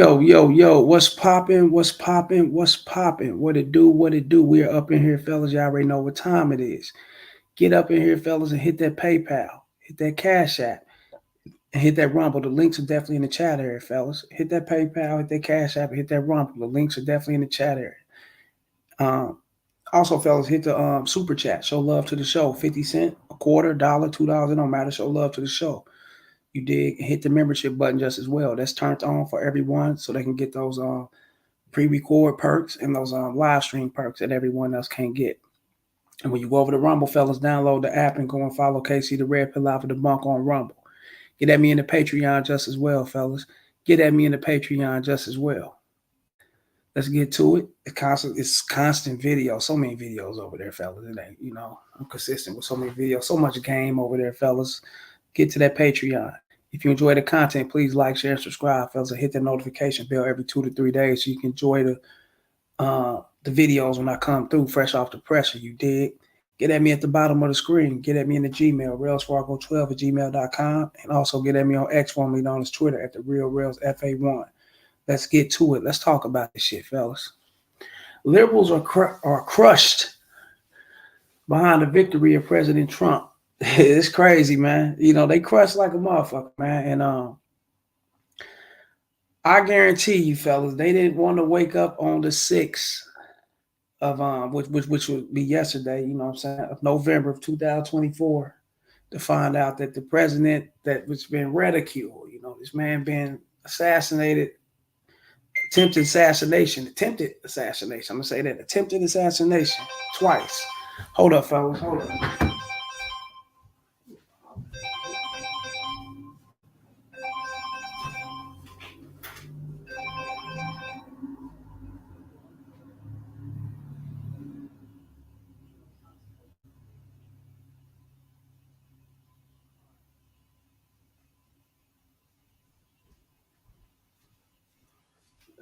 Yo, what's poppin'? What's poppin'? What's poppin'? What it do? What it do? We're up in here, fellas. Y'all already know what time it is. Get up in here, fellas, and hit that PayPal, hit that Cash App, and hit that Rumble. The links are definitely in the chat area, fellas. Hit that PayPal, hit that Cash App, and hit that Rumble. The links are definitely in the chat area. Um, Also, fellas, hit the super chat. Show love to the show. 50 cents, a quarter, dollar, $2. It don't matter. Show love to the show. You dig? Hit the membership button just as well. That's turned on for everyone so they can get those pre-record perks and those live stream perks that everyone else can't get. And when you go over to Rumble, fellas, download the app and go and follow Casey the Red Pill Alpha the Bunk on Rumble. Get at me in the Patreon just as well, fellas. Get at me in the Patreon just as well. Let's get to it. It's constant video. So many videos over there, fellas. It ain't, I'm consistent with so many videos. So much game over there, fellas. Get to that Patreon. If you enjoy the content, please like, share, and subscribe, fellas, and hit the notification bell every 2 to 3 days so you can enjoy the videos when I come through fresh off the presser. You dig? Get at me at the bottom of the screen. Get at me in the Gmail, railsfargo12@gmail.com, and also get at me on X, formerly known as Twitter, at the Real Rails FA1. Let's get to it. Let's talk about this shit, fellas. Liberals are crushed behind the victory of President Trump. It's crazy, man. They crushed like a motherfucker, man. And I guarantee you, fellas, they didn't want to wake up on the 6th of which would be yesterday, what I'm saying, of November of 2024, to find out that the president that was been ridiculed, this man been assassinated, attempted assassination. I'm gonna say that. Attempted assassination twice. Hold up, fellas. Hold up.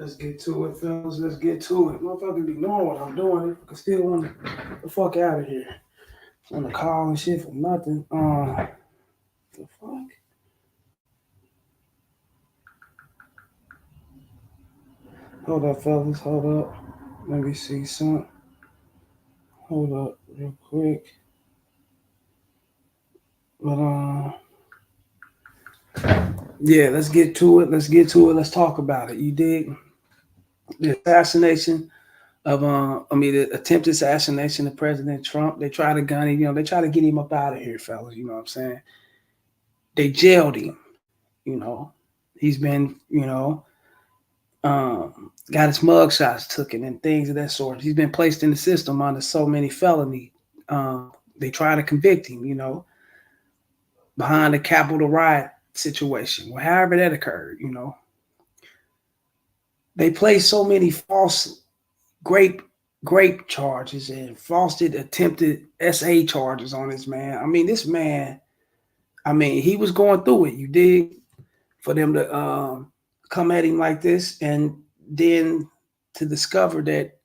Let's get to it, fellas. Let's get to it. Motherfuckers be knowing what I'm doing. I still want to get the fuck out of here. On the call and shit for nothing. The fuck? Hold up, fellas. Hold up. Let me see something. Hold up real quick. But yeah, let's get to it. Let's talk about it. You dig? The assassination of the attempted assassination of President Trump. They try to gun him, they try to get him up out of here, fellas. You know what I'm saying? They jailed him, He's been, got his mug shots taken and things of that sort. He's been placed in the system under so many felony. They try to convict him, behind the Capitol riot situation, however that occurred, They placed so many false grape charges and false attempted SA charges on this man. This man, he was going through it. You dig? For them to come at him like this, and then to discover that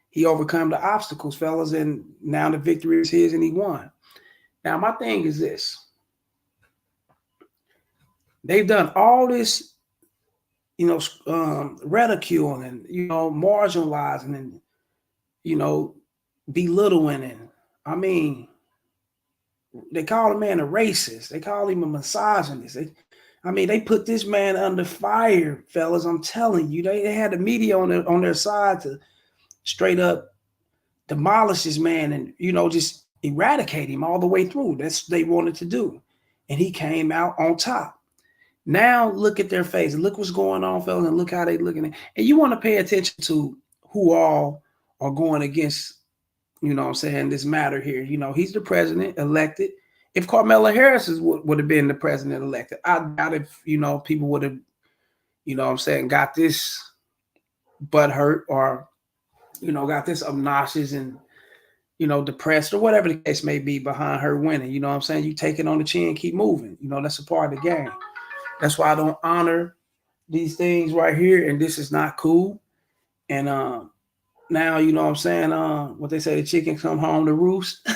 he overcome the obstacles, fellas, and now the victory is his and he won. Now, my thing is this. They've done all this, ridiculing and, marginalizing and, belittling. And they call the man a racist. They call him a misogynist. They put this man under fire, fellas. I'm telling you, they had the media on their side to straight up demolish this man and, just eradicate him all the way through. That's what they wanted to do. And he came out on top. Now look at their face. Look what's going on, fellas, and look how they looking at. And you want to pay attention to who all are going against, this matter here. He's the president elected. If Kamala Harris would have been the president elected, I doubt if, people would have, got this butt hurt or, got this obnoxious and, depressed or whatever the case may be behind her winning. You take it on the chin, keep moving. That's a part of the game. That's why I don't honor these things right here. And this is not cool. And now, what they say, the chicken come home to roost.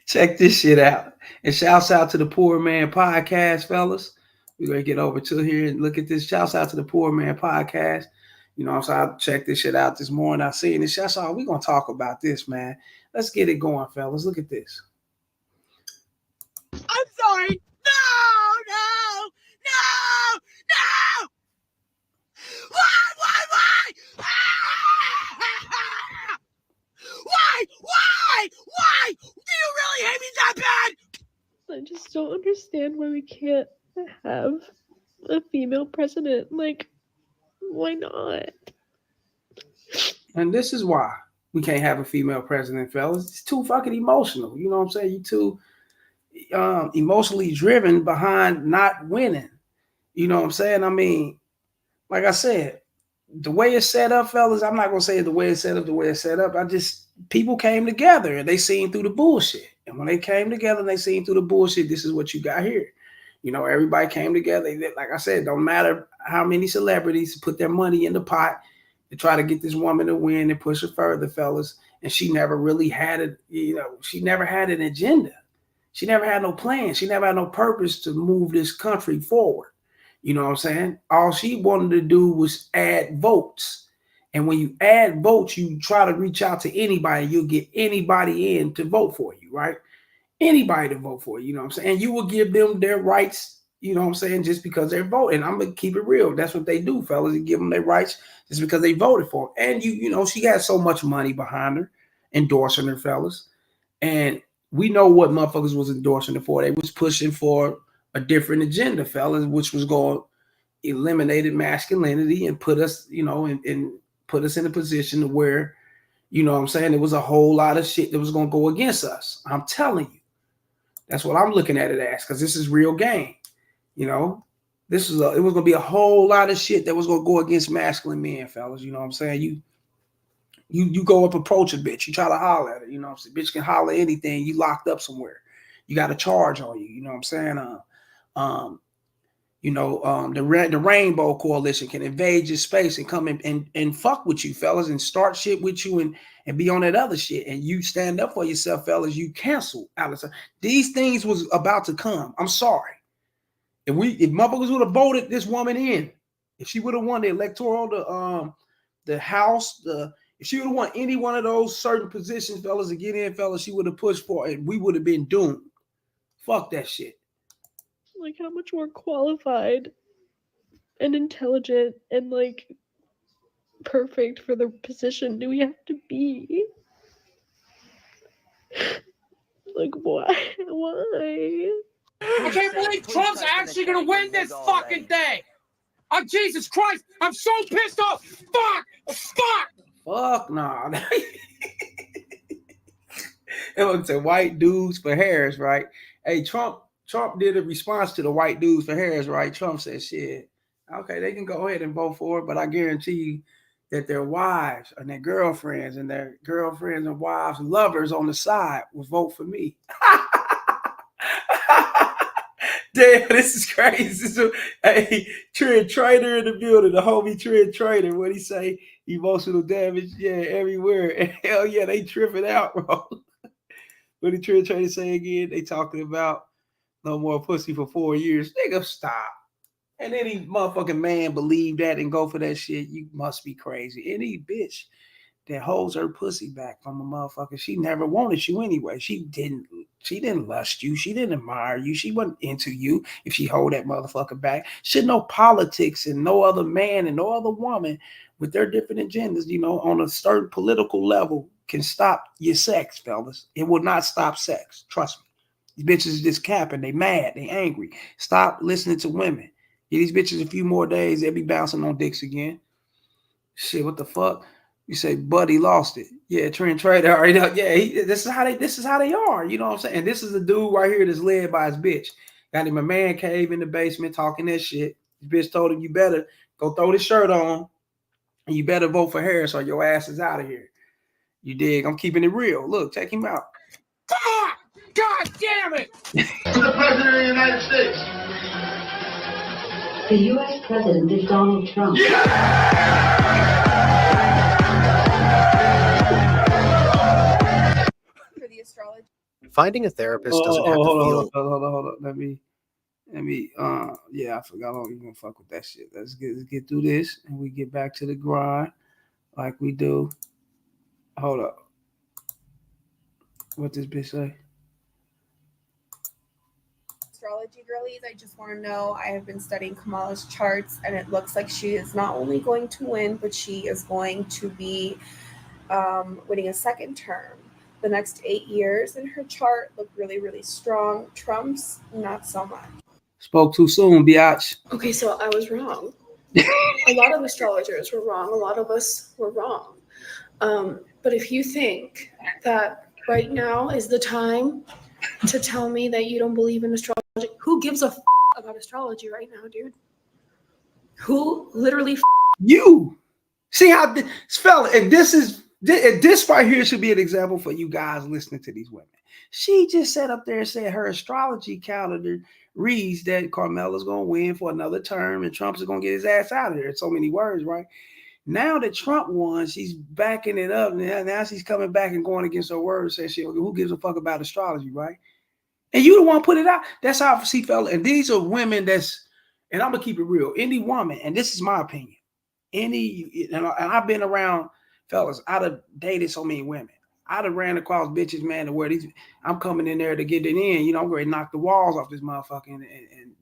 Check this shit out. And shouts out to the Poor Man Podcast, fellas. We're gonna get over to here and look at this. Shouts out to the Poor Man Podcast. You know, so I checked this shit out this morning. I seen this. That's all. We're gonna talk about this, man. Let's get it going, fellas. Look at this. I'm sorry. No. Why? Why? Do you really hate me that bad? I just don't understand why we can't have a female president. Like, why not? And this is why we can't have a female president, fellas. It's too fucking emotional. You know what I'm saying? You too emotionally driven behind not winning. You know what I'm saying? I mean, like I said, the way it's set up, fellas, I'm not gonna say the way it's set up. People came together and they seen through the bullshit. And when they came together and they seen through the bullshit, this is what you got here. You know, everybody came together. Like I said, don't matter how many celebrities put their money in the pot to try to get this woman to win and push her further, fellas. And she never really had it, she never had an agenda. She never had no plan. She never had no purpose to move this country forward. You know what I'm saying? All she wanted to do was add votes. And when you add votes, you try to reach out to anybody. You'll get anybody in to vote for you, right? Anybody to vote for you, you know what I'm saying? And you will give them their rights, you know what I'm saying, just because they're voting. I'm going to keep it real. That's what they do, fellas. You give them their rights just because they voted for them. And, she got so much money behind her, endorsing her, fellas. And we know what motherfuckers was endorsing her for. They was pushing for a different agenda, fellas, which was going to eliminate masculinity and put us, and put us in a position where, you know what I'm saying, there was a whole lot of shit that was going to go against us. I'm telling you. That's what I'm looking at it as, because this is real game. It was going to be a whole lot of shit that was going to go against masculine men, fellas. You know what I'm saying? You go up, approach a bitch. You try to holler at her. You know what I'm saying? Bitch can holler anything. You locked up somewhere. You got a charge on you. You know what I'm saying? The Rainbow Coalition can invade your space and come and fuck with you, fellas, and start shit with you and be on that other shit. And you stand up for yourself, fellas. You cancel, Alice. These things was about to come. I'm sorry. If motherfuckers would have voted this woman in, if she would have won the electoral, the House, if she would have won any one of those certain positions, fellas, to get in, fellas, she would have pushed for it. We would have been doomed. Fuck that shit. Like, how much more qualified and intelligent and, like, perfect for the position do we have to be? Like, why? I can't believe Trump's actually going to win this fucking thing. Oh, Jesus Christ. I'm so pissed off. Fuck nah. It was a white dudes for Harris, right? Hey, Trump did a response to the white dudes for Harris, right? Trump said, shit, okay, they can go ahead and vote for it, but I guarantee you that their wives and their girlfriends and wives and lovers on the side will vote for me. Damn, this is crazy. Hey, Trent Trader in the building, the homie Trent Trader. What he say? Emotional damage, yeah, everywhere. And hell yeah, they tripping out, bro. What did Trent Trader say again? They talking about no more pussy for 4 years. Nigga, stop. And any motherfucking man believe that and go for that shit, you must be crazy. Any bitch that holds her pussy back from a motherfucker, she never wanted you anyway. She didn't lust you. She didn't admire you. She wasn't into you if she hold that motherfucker back. Should no politics and no other man and no other woman with their different agendas, on a certain political level can stop your sex, fellas. It will not stop sex. Trust me. These bitches are just capping. They mad. They angry. Stop listening to women. Give these bitches a few more days, they'll be bouncing on dicks again. Shit, what the fuck? You say, Buddy lost it. Yeah, Trent Trader already. Yeah, this is how they are. You know what I'm saying? And this is the dude right here that's led by his bitch. Got him a man cave in the basement talking that shit. His bitch told him, you better go throw this shirt on and you better vote for Harris or your ass is out of here. You dig? I'm keeping it real. Look, check him out. God damn it! To the President of the United States. The U.S. President is Donald Trump. Finding a therapist doesn't have to feel. Hold on. Let me Let me, yeah, I forgot. I don't even fuck with that shit. Let's get through this and we get back to the grind like we do. Hold up. What this bitch say? Astrology girlies, I just want to know, I have been studying Kamala's charts, and it looks like she is not only going to win, but she is going to be winning a second term. The next 8 years in her chart look really, really strong. Trump's not so much. Spoke too soon, biatch. Okay, so I was wrong. A lot of astrologers were wrong. A lot of us were wrong. But if you think that right now is the time to tell me that you don't believe in astrology, who gives a about astrology right now, dude? Who literally You see how this fella, and this right here should be an example for you guys listening to these women. She just sat up there and said her astrology calendar reads that Carmela's gonna win for another term and Trump's gonna get his ass out of there. So many words, right? Now that Trump won, she's backing it up. Now she's coming back and going against her words. Says she, who gives a fuck about astrology, right? And you the one put it out. That's how I see fella. And these are women and I'm gonna keep it real. Any woman, and this is my opinion. And I've been around fellas. I'd have dated so many women. I'd have ran across bitches, man, to where I'm coming in there to get it in. I'm ready to knock the walls off this motherfucker. And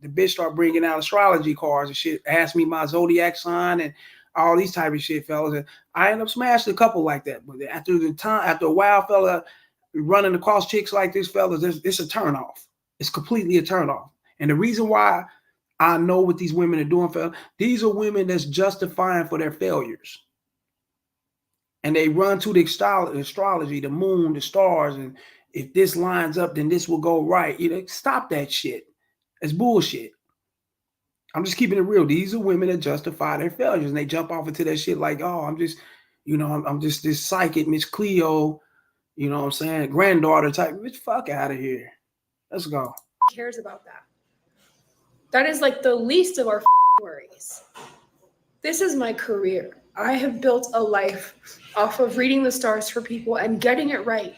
the bitch start bringing out astrology cards and shit. Ask me my zodiac sign and all these type of shit, fellas. And I end up smashing a couple like that. But after a while, fella, running across chicks like this, fellas, it's a turn off. It's completely a turn off. And the reason why I know what these women are doing, fellas, these are women that's justifying for their failures. And they run to the astrology, the moon, the stars, and if this lines up, then this will go right. Stop that shit. It's bullshit. I'm just keeping it real. These are women that justify their failures, and they jump off into that shit like, oh, I'm just, I'm just this psychic Miss Cleo, you know what I'm saying, granddaughter type. Bitch, fuck out of here. Let's go. cares about that? That is like the least of our worries. This is my career. I have built a life off of reading the stars for people and getting it right.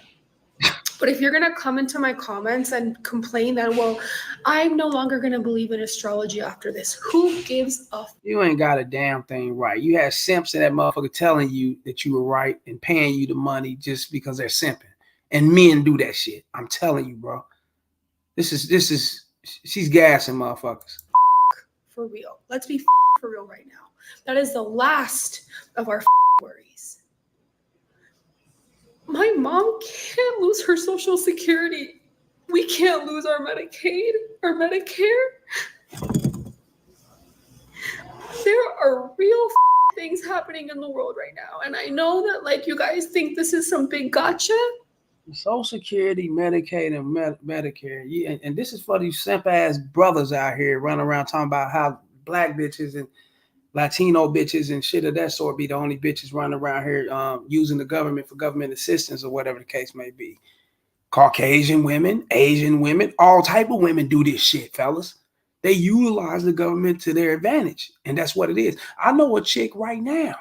But if you're going to come into my comments and complain that, well, I'm no longer going to believe in astrology after this, who gives a You ain't got a damn thing right. You had simps in that motherfucker telling you that you were right and paying you the money just because they're simping. And men do that shit. I'm telling you, bro. She's gassing motherfuckers. For real. Let's be for real right now. That is the last of our worries. My mom can't lose her Social Security. We can't lose our Medicaid, our Medicare. There are real things happening in the world right now. And I know that you guys think this is some big gotcha. Social Security, Medicaid, and Medicare. And this is for these simp ass brothers out here running around talking about how black bitches and Latino bitches and shit of that sort be the only bitches running around here using the government for government assistance or whatever the case may be. Caucasian women, Asian women, all type of women do this shit, fellas. They utilize the government to their advantage. And that's what it is. I know a chick right now.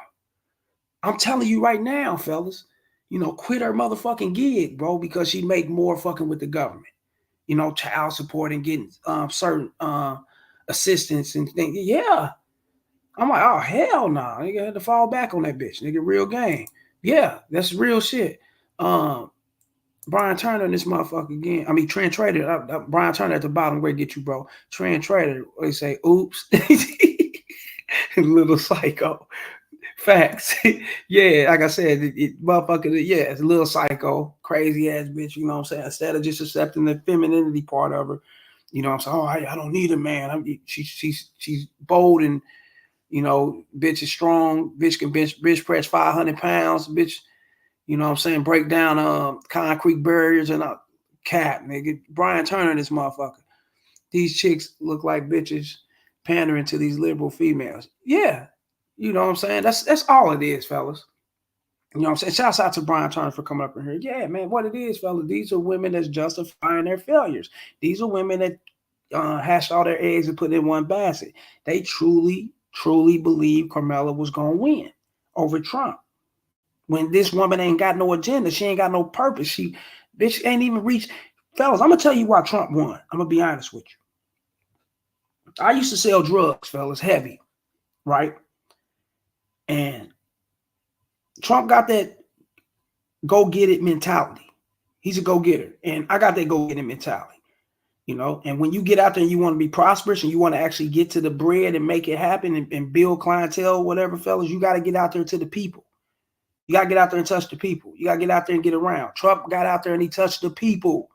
I'm telling you right now, fellas, quit her motherfucking gig, bro, because she make more fucking with the government. Child support and getting certain assistance and things. Yeah. I'm like, oh, hell no. Nah. Nigga had to fall back on that bitch. Nigga, real game. Yeah, that's real shit. Brian Turner and this motherfucker again. I mean, Trent Trader. Brian Turner at the bottom. Where get you, bro? Trent Trader. They say, oops. Little psycho. Facts. Yeah, like I said, motherfucker, yeah, it's a little psycho, crazy ass bitch, you know what I'm saying? Instead of just accepting the femininity part of her, you know what I'm saying? Oh, I don't need a man. She's bold and, bitch is strong. Bitch can bench press 500 pounds. Bitch, you know what I'm saying? Break down concrete barriers and a cat, nigga. Brian Turner, this motherfucker. These chicks look like bitches pandering to these liberal females. Yeah. You know what I'm saying? That's all it is, fellas. You know what I'm saying? Shouts out to Brian Turner for coming up in here. Yeah, man, what it is, fellas. These are women that's justifying their failures. These are women that hashed all their eggs and put in one basket. They truly, truly believe Carmela was going to win over Trump. When this woman ain't got no agenda, she ain't got no purpose. Bitch ain't even reached. Fellas, I'm going to tell you why Trump won. I'm going to be honest with you. I used to sell drugs, fellas, heavy, right? And Trump got that go get it mentality. He's a go getter, and I got that go get it mentality. And when you get out there and you want to be prosperous and you want to actually get to the bread and make it happen and build clientele, whatever, fellas, you got to get out there to the people. You got to get out there and touch the people. You got to get out there and get around. Trump got out there and he touched the people.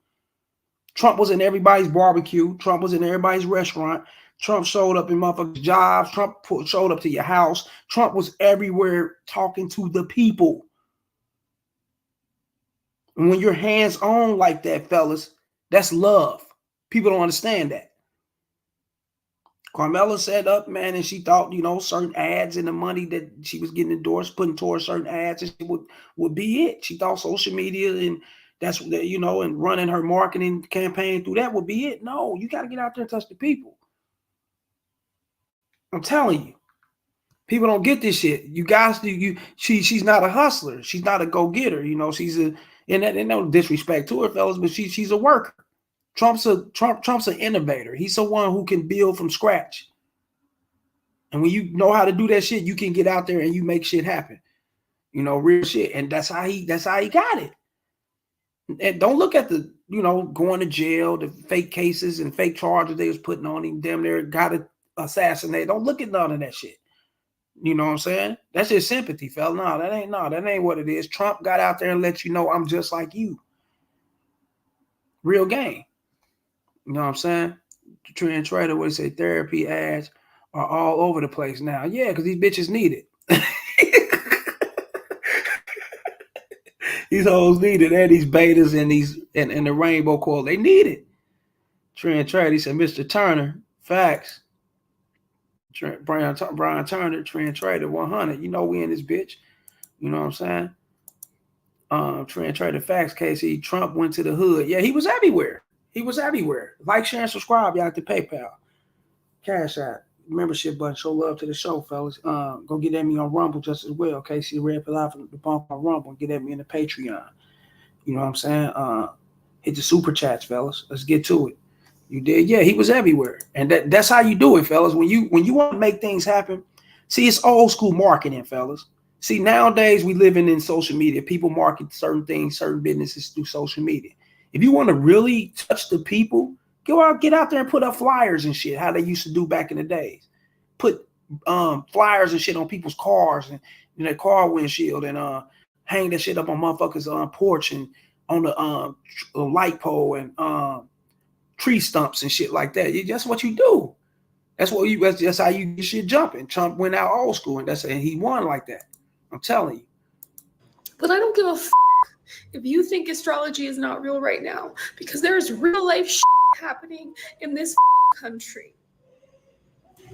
Trump was in everybody's barbecue. Trump was in everybody's restaurant. Trump showed up in motherfuckers' jobs. Trump showed up to your house. Trump was everywhere talking to the people. And when you're hands-on like that, fellas, that's love. People don't understand that. Carmela set up, man, and she thought, certain ads and the money that she was getting endorsed, putting towards certain ads, and she would be it. She thought social media and that's, and running her marketing campaign through that would be it. No, you got to get out there and touch the people. I'm telling you, people don't get this shit. You guys do. She's not a hustler. She's not a go-getter. She's and no disrespect to her, fellas, but she's a worker. Trump's an innovator. He's someone who can build from scratch. And when you know how to do that shit, you can get out there and you make shit happen. Real shit. And that's how he got it. And don't look at the, going to jail, the fake cases and fake charges they was putting on him. Damn near got assassinated. Don't look at none of that shit. You know what I'm saying? That's just sympathy, fella. No, that ain't what it is. Trump got out there and let you know I'm just like you. Real game. You know what I'm saying? Trend Trader, what he say, therapy ads are all over the place now. Yeah, because these bitches need it. These hoes need it. And these betas and these and the rainbow coil, they need it. Trend Trader, he said, Mr. Turner, facts. Brian Turner, Trend Trader, 100. We in this bitch. You know what I'm saying? Trend Trader, facts, Casey. Trump went to the hood. Yeah, he was everywhere. He was everywhere. Like, share, and subscribe, y'all, to PayPal. Cash App. Membership button. Show love to the show, fellas. Go get at me on Rumble just as well. Okay, see Red Pill Alpha, the bump on Rumble, and get at me in the Patreon. You know what I'm saying? Hit the super chats, fellas. Let's get to it. You did? Yeah, he was everywhere. And that's how you do it, fellas. When you want to make things happen, see, it's old school marketing, fellas. See, nowadays we living in social media. People market certain things, certain businesses through social media. If you want to really touch the people, get out there and put up flyers and shit, how they used to do back in the days. Put flyers and shit on people's cars and their car windshield and hang that shit up on motherfuckers' porch and on the light pole and tree stumps and shit like that. That's what you do. That's how you get shit jumping. Trump went out old school and he won like that. I'm telling you. But I don't give a if you think astrology is not real right now, because there is real life happening in this country.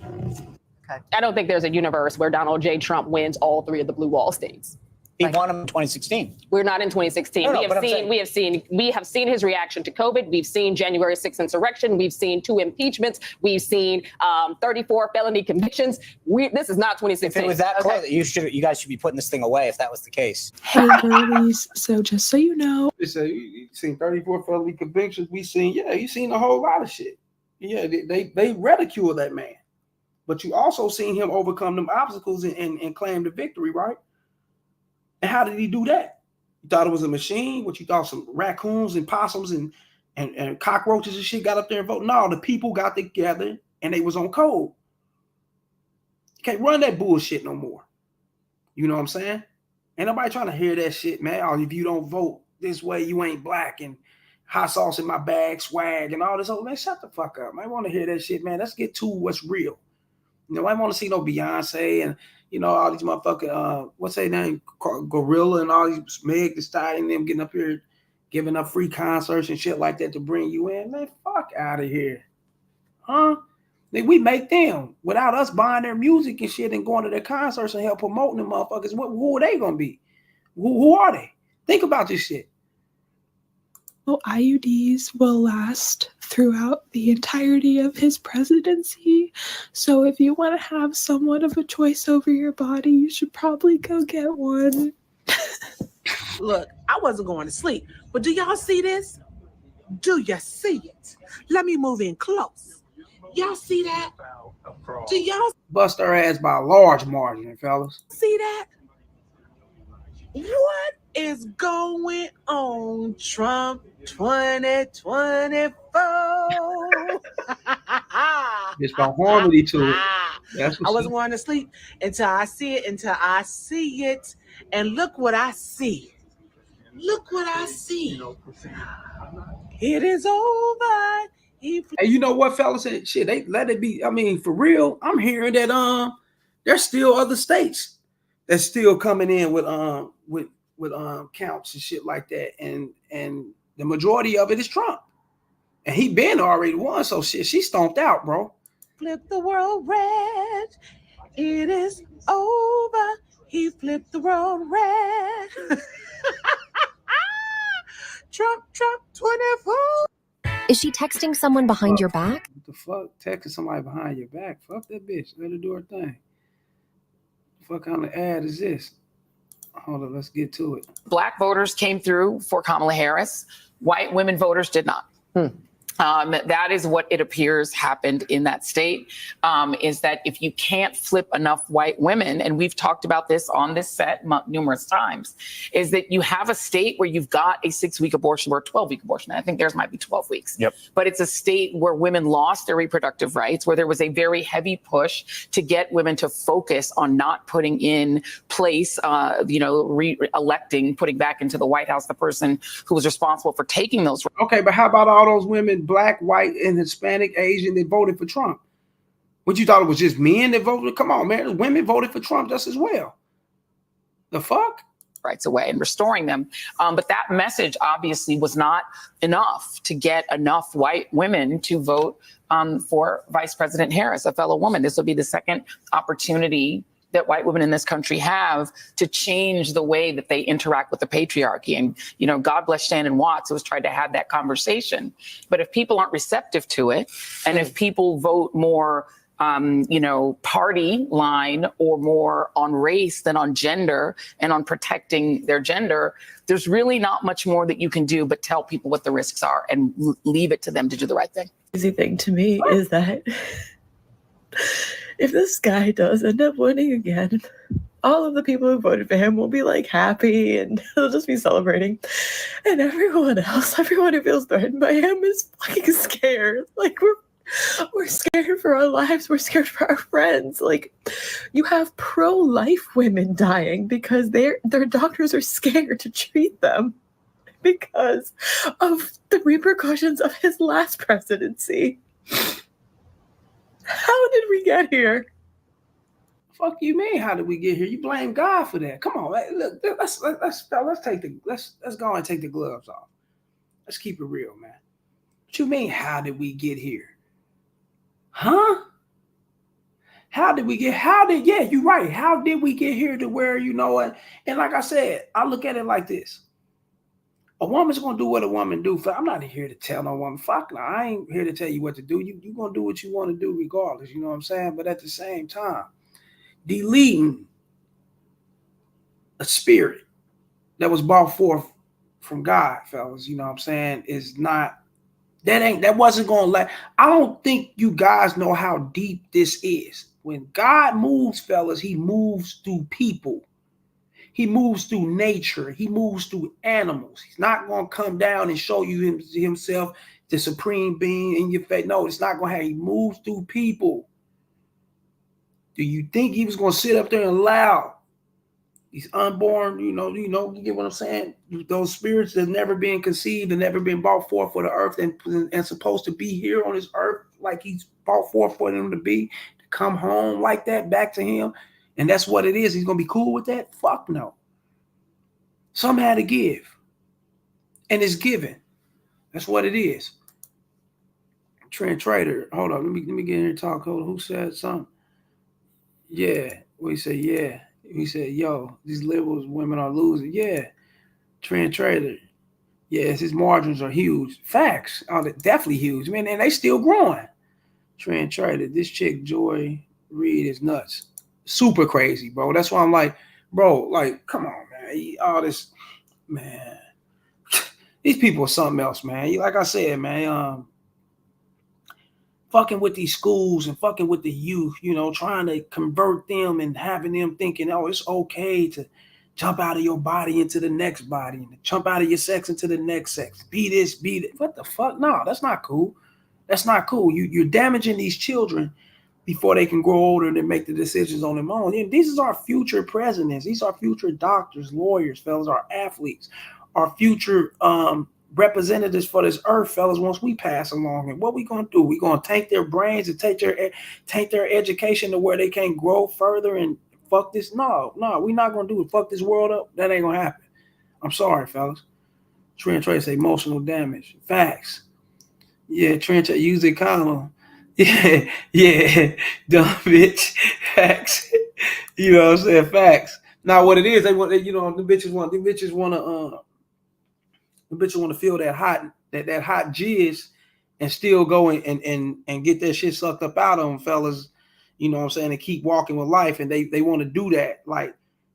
Okay. I don't think there's a universe where Donald J. Trump wins all 3 of the blue wall states. He won them in 2016. We're not in 2016. We have seen his reaction to COVID. We've seen January 6th insurrection. We've seen 2 impeachments. We've seen 34 felony convictions. This is not 2016. If it was that close, you guys should be putting this thing away if that was the case. Hey, girlies. So just so you know, you've seen 34 felony convictions. You've seen a whole lot of shit. Yeah, they ridicule that man, but you also seen him overcome them obstacles and claim the victory, right? And how did he do that? You thought it was a machine? What you thought, some raccoons and possums and cockroaches and shit got up there and voted? No, the people got together and they was on code. You can't run that bullshit no more. You know what I'm saying? Ain't nobody trying to hear that shit, man. Oh, if you don't vote this way, you ain't black and hot sauce in my bag, swag and all this. Oh, man, shut the fuck up. I want to hear that shit, man. Let's get to what's real. I want to see no Beyonce and all these motherfucking, what's their name? Gorilla and all these Meg Thee Stallion and them getting up here, giving up free concerts and shit like that to bring you in. Man, fuck out of here. Huh? We make them without us buying their music and shit and going to their concerts and help promoting them motherfuckers. Who are they going to be? Who are they? Think about this shit. well, IUDs will last throughout the entirety of his presidency. So if you want to have somewhat of a choice over your body, you should probably go get one. Look, I wasn't going to sleep, but do y'all see this? Do you see it? Let me move in close. Y'all see that? Do y'all Bust her ass by a large margin, fellas. see that? What is going on, Trump 2024? There's no harmony to it. That's I what's wasn't going to sleep until I see it. And look what I see. Look what I see. It is over. Hey, you know what, fellas? Shit, they let it be. I mean, for real, I'm hearing that there's still other states that's still coming in with counts and shit like that, and the majority of it is Trump, and he been already won. So shit, she stomped out, bro. Flip the world red. It is over. He flipped the world red. Trump 24. Is she texting someone behind your back? What the fuck? Texting somebody behind your back? Fuck that bitch. Let her do her thing. What kind of ad is this? Hold on, let's get to it. Black voters came through for Kamala Harris. White women voters did not. That is what it appears happened in that state, is that if you can't flip enough white women, and we've talked about this on this set numerous times, is that you have a state where you've got a 6-week abortion or a 12-week abortion. I think theirs might be 12 weeks. Yep. But it's a state where women lost their reproductive rights, where there was a very heavy push to get women to focus on not putting in place, re-electing, putting back into the White House the person who was responsible for taking those. Okay, but how about all those women, black, white, and Hispanic, Asian, that voted for Trump? What, you thought it was just men that voted? Come on, man. Women voted for Trump just as well. The fuck? Rights away and restoring them. But that message obviously was not enough to get enough white women to vote for Vice President Harris, a fellow woman. This will be the second opportunity that white women in this country have to change the way that they interact with the patriarchy. And, God bless Shannon Watts, who has tried to have that conversation. But if people aren't receptive to it, and if people vote more, party line or more on race than on gender and on protecting their gender, there's really not much more that you can do but tell people what the risks are and leave it to them to do the right thing. The easy thing to me is that if this guy does end up winning again, all of the people who voted for him will be like happy and they'll just be celebrating. And everyone else, everyone who feels threatened by him is fucking scared. Like we're scared for our lives. We're scared for our friends. Like you have pro-life women dying because their doctors are scared to treat them because of the repercussions of his last presidency. How did we get here? Fuck you mean? How did we get here? You blame God for that. Come on, man. Look, let's go and take the gloves off. Let's keep it real, man. What you mean? How did we get here? Huh? Yeah, you're right. How did we get here to where, what? And like I said, I look at it like this. A woman's going to do what a woman do. I'm not here to tell no woman, fuck no. I ain't here to tell you what to do. You're going to do what you want to do regardless. You know what I'm saying? But at the same time, deleting a spirit that was brought forth from God, fellas, you know what I'm saying, is not, that wasn't going to let, I don't think you guys know how deep this is. When God moves, fellas, he moves through people. He moves through nature. He moves through animals. He's not going to come down and show you himself, the supreme being in your face. No, it's not going to happen. He moves through people. Do you think he was going to sit up there and allow these unborn, you get what I'm saying? Those spirits that have never been conceived and never been brought forth for the earth and supposed to be here on this earth like he's brought forth for them to be, to come home like that back to him. And that's what it is. He's going to be cool with that? Fuck no. Some had to give. And it's given. That's what it is. Trent Trader. Hold on. Let me get in here and talk. Hold on. Who said something? Yeah. We said, yeah. We said, yo, these liberals, women are losing. Yeah. Trent Trader. Yes, his margins are huge. Facts. Oh, they're definitely huge. Man, and they still growing. Trent Trader. This chick, Joy Reid, is nuts. Super crazy, bro. That's why I'm like, bro, like, come on, man. All this, man. These people are something else, man. Like I said, man, fucking with these schools and fucking with the youth, you know, trying to convert them and having them thinking, oh, it's okay to jump out of your body into the next body and jump out of your sex into the next sex. Be this, be that. What the fuck? No, that's not cool. That's not cool. You're damaging these children before they can grow older and make the decisions on their own. These are our future presidents. These are future doctors, lawyers, fellas, our athletes, our future representatives for this earth, fellas, once we pass along. And what we going to do? We going to tank their brains and take their education to where they can't grow further and fuck this? No, we're not going to do it. Fuck this world up. That ain't going to happen. I'm sorry, fellas. Trent Trace, emotional damage. Facts. Yeah, Trent, use a condom. Yeah, dumb bitch. Facts. You know what I'm saying? Facts. Now, what it is, they want, you know, the bitches want to feel that hot jizz and still go and get that shit sucked up out of them, fellas. You know what I'm saying? And keep walking with life, and they want to do that like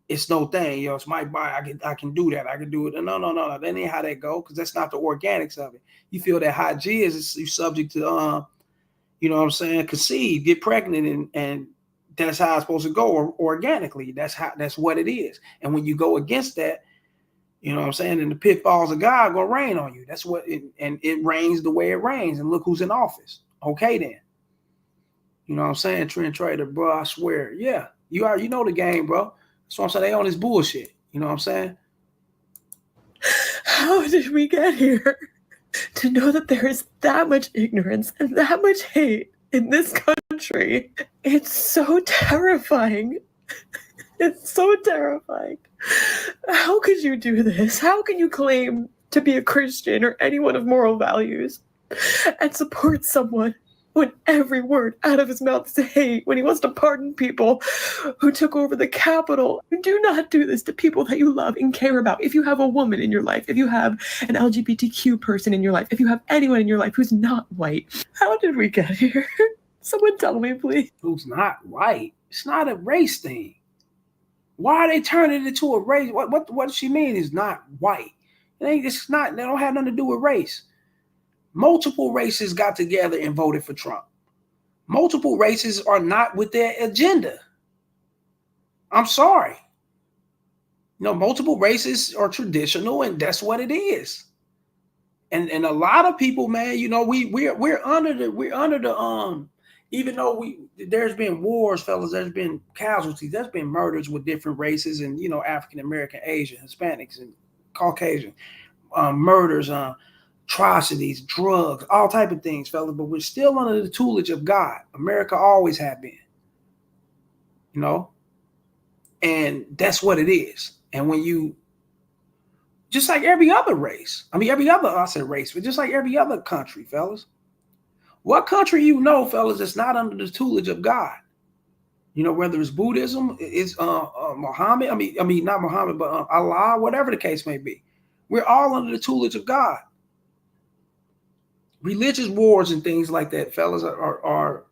it's no thing. Yo, it's my body. I can do that. I can do it. No. That ain't how that go, because that's not the organics of it. You feel that hot jizz, you're subject to you know what I'm saying, conceive, get pregnant, and that's how it's supposed to go organically. That's what it is. And when you go against that, you know what I'm saying, and the pitfalls of God gonna rain on you. That's what and it rains the way it rains. And look who's in office. Okay then. You know what I'm saying? Trend trader, bro. I swear. Yeah. You know the game, bro. That's what I'm saying. They on this bullshit. You know what I'm saying? How did we get here? To know that there is that much ignorance and that much hate in this country. It's so terrifying. It's so terrifying. How could you do this? How can you claim to be a Christian or anyone of moral values and support someone when every word out of his mouth is hate, when he wants to pardon people who took over the Capitol? Do not do this to people that you love and care about. If you have a woman in your life, if you have an LGBTQ person in your life, if you have anyone in your life who's not white, how did we get here? Someone tell me, please. Who's not white? It's not a race thing. Why are they turning it into a race? What does she mean is not white? It's not. They don't have nothing to do with race. Multiple races got together and voted for Trump. Multiple races are not with their agenda. I'm sorry. You know, multiple races are traditional, and that's what it is. And a lot of people, man, you know, we're under the even though there's been wars, fellas, there's been casualties, there's been murders with different races, and you know, African American, Asian, Hispanics, and Caucasian, murders, atrocities, drugs, all type of things, fellas. But we're still under the tutelage of God. America always have been, you know, and that's what it is. And when you, just like every other race, I said race, but just like every other country, fellas. What country you know, fellas, that's not under the tutelage of God? You know, whether it's Buddhism, it's Muhammad, not Muhammad, but Allah, whatever the case may be. We're all under the tutelage of God. Religious wars and things like that, fellas, are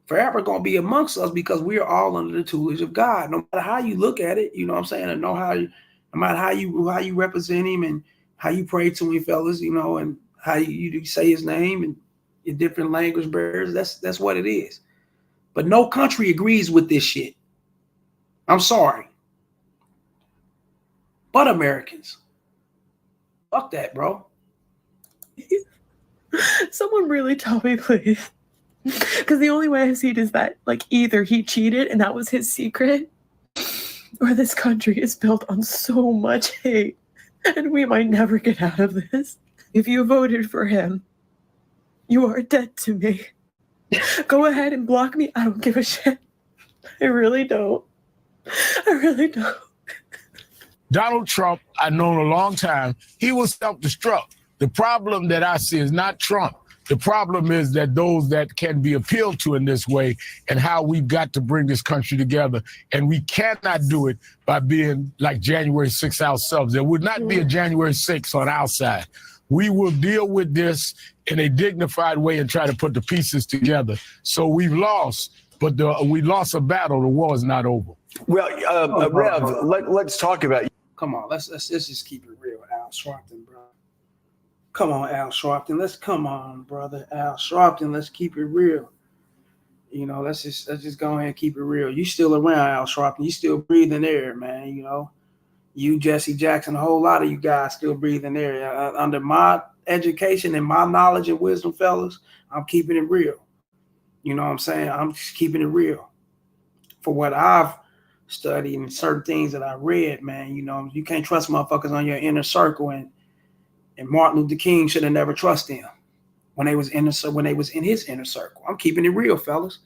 forever going to be amongst us because we are all under the tutelage of God. No matter how you look at it, you know what I'm saying, and no matter how you represent him and how you pray to him, fellas, you know, and how you say his name and your different language barriers, that's what it is. But no country agrees with this shit. I'm sorry. But Americans. Fuck that, bro. Someone really tell me, please. Because the only way I see it is that, like, either he cheated and that was his secret, or this country is built on so much hate, and we might never get out of this. If you voted for him, you are dead to me. Go ahead and block me. I don't give a shit. I really don't. I really don't. Donald Trump, I've known a long time. He will self-destruct. The problem that I see is not Trump. The problem is that those that can be appealed to in this way, and how we've got to bring this country together. And we cannot do it by being like January 6th ourselves. There would not be a January 6th on our side. We will deal with this in a dignified way and try to put the pieces together. So we've lost, but we lost a battle. The war is not over. Well, Rev, let's talk about. Come on, let's just keep it real, Al Swanson, bro. Come on, Al Sharpton. Come on, brother. Al Sharpton, let's keep it real. Let's just go ahead and keep it real. You still around, Al Sharpton. You still breathing air, man. You, Jesse Jackson, a whole lot of you guys still breathing air. Under my education and my knowledge and wisdom, fellas, I'm keeping it real. You know what I'm saying? I'm just keeping it real. For what I've studied and certain things that I read, man, you can't trust motherfuckers on your inner circle, and Martin Luther King should have never trusted them when they was in his inner circle. I'm keeping it real, fellas.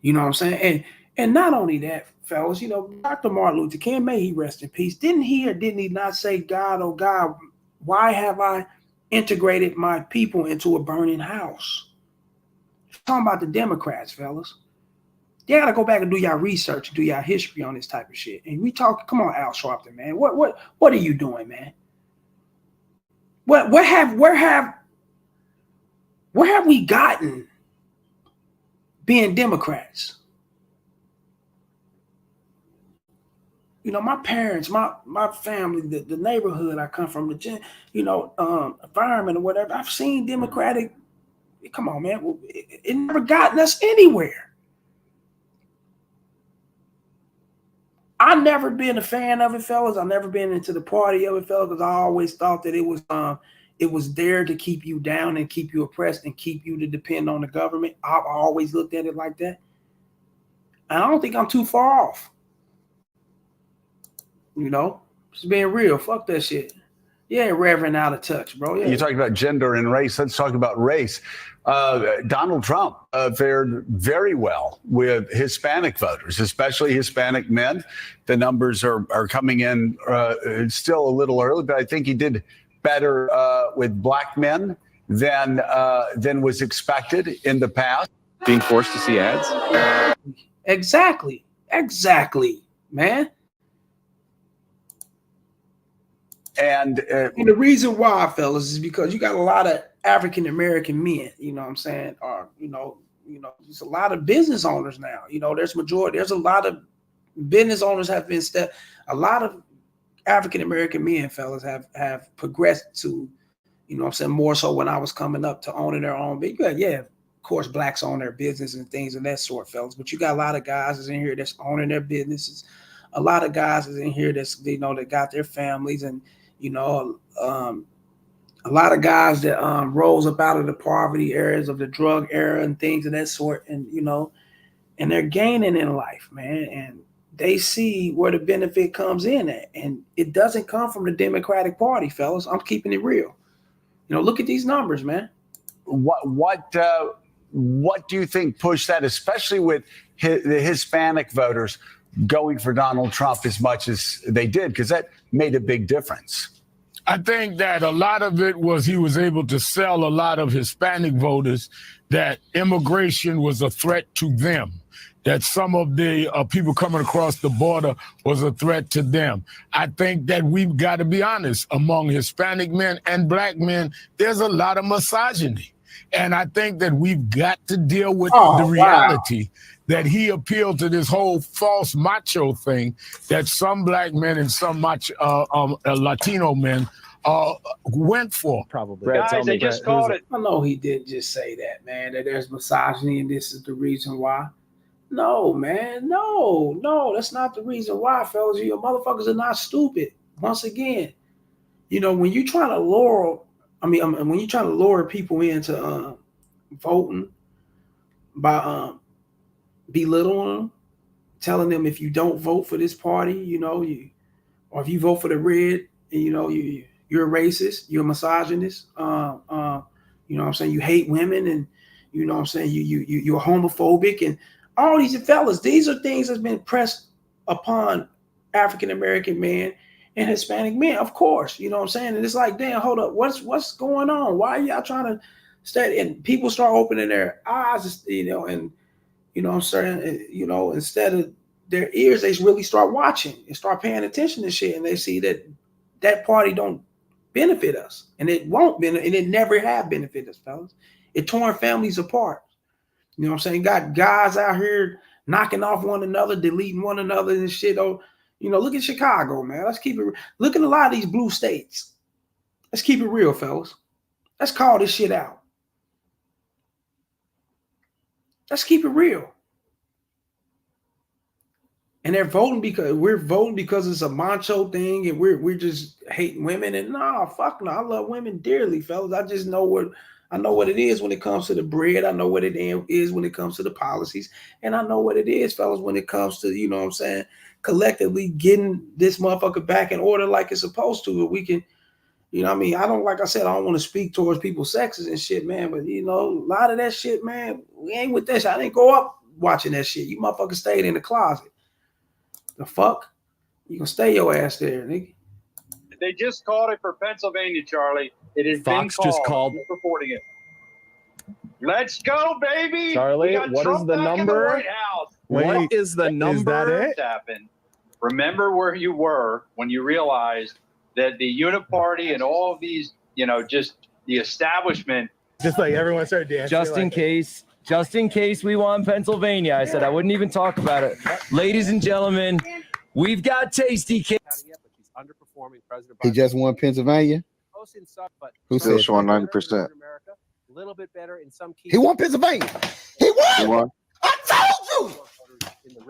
You know what I'm saying? And not only that, fellas, Dr. Martin Luther King, may he rest in peace. Didn't he or didn't he not say, God, oh God, why have I integrated my people into a burning house? Talking about the Democrats, fellas. You gotta go back and do y'all research and do y'all history on this type of shit. And we talk, come on, Al Sharpton, man. What are you doing, man? Where have we gotten being Democrats? My parents, my family, the neighborhood I come from, the environment or whatever. I've seen Democratic. Come on, man. It never gotten us anywhere. I've never been a fan of it, fellas. I've never been into the party of it, fellas, because I always thought that it was there to keep you down and keep you oppressed and keep you to depend on the government. I've always looked at it like that. And I don't think I'm too far off. Just being real. Fuck that shit. Yeah, Reverend out of touch, bro. Yeah. You talked about gender and race. Let's talk about race. Donald Trump fared very well with Hispanic voters, especially Hispanic men. The numbers are coming in still a little early, but I think he did better with black men than was expected in the past. Being forced to see ads? Exactly, man. And the reason why, fellas, is because you got a lot of African American men, you know what I'm saying, or there's a lot of business owners now. There's a lot of business owners have been a lot of African American men, fellas, have progressed to, more so when I was coming up to owning their own. But yeah, of course, blacks own their business and things of that sort, fellas. But you got a lot of guys that's in here that's owning their businesses. A lot of guys is in here that's that got their families, and a lot of guys that rose up out of the poverty areas of the drug era and things of that sort, and and they're gaining in life, man, and they see where the benefit comes in at, and it doesn't come from the Democratic Party, fellas. I'm keeping it real. Look at these numbers, man. What do you think pushed that, especially with the Hispanic voters going for Donald Trump as much as they did? Because that made a big difference. I think that a lot of it was he was able to sell a lot of Hispanic voters that immigration was a threat to them, that some of the people coming across the border was a threat to them. I think that we've got to be honest, among Hispanic men and black men, there's a lot of misogyny. And I think that we've got to deal with the reality that he appealed to this whole false macho thing that some black men and some Latino men went for. Probably. Brad, guys, they just called it. I know he didn't just say that, man, that there's misogyny and this is the reason why. No, man, no, that's not the reason why, fellas. You motherfuckers are not stupid. Once again, when you're trying to when you're trying to lure people into voting by belittling them, telling them if you don't vote for this party, or if you vote for the red, and you're a racist, you're a misogynist, what I'm saying, you hate women, and what I'm saying, you're homophobic, and all these fellas, these are things that's been pressed upon African American men and Hispanic men, of course, what I'm saying, and it's like, damn, hold up, what's going on? Why are y'all trying to study? And people start opening their eyes, and I'm saying, instead of their ears, they really start watching and start paying attention to shit, and they see that party don't benefit us, and it won't benefit, and it never have benefited us, fellas. It torn families apart. What I'm saying? Got guys out here knocking off one another, deleting one another and shit. Oh, look at Chicago, man. Let's keep it. Look at a lot of these blue states. Let's keep it real, fellas. Let's call this shit out. Let's keep it real. And they're voting because we're voting because it's a macho thing, and we're just hating women. And no, fuck no, I love women dearly, fellas. I just know what it is when it comes to the bread. I know what it is when it comes to the policies, and I know what it is, fellas, when it comes to, you know what I'm saying, collectively getting this motherfucker back in order like it's supposed to. But we can, you know what I mean? I don't, like I said, I don't want to speak towards people's sexes and shit, man. But you know, a lot of that shit, man, we ain't with that shit. I didn't grow up watching that shit. You motherfuckers stayed in the closet. The fuck? You gonna stay your ass there, nigga. They just called it for Pennsylvania, Charlie. It has Fox been just called. called. Just reporting it. Let's go, baby. Charlie, We got what Trump is the back number? in the White House. What is the number? Is that it? Happened. Remember where you were when you realized that the Uniparty and all of these, you know, just the establishment. Just like everyone started dancing. Just in case we won Pennsylvania. I said I wouldn't even talk about it. Ladies and gentlemen, we've got Tasty Cake. He just won Pennsylvania. Who Still said showing 90%. A little bit better in some key. he won Pennsylvania? He won. He won. I told you.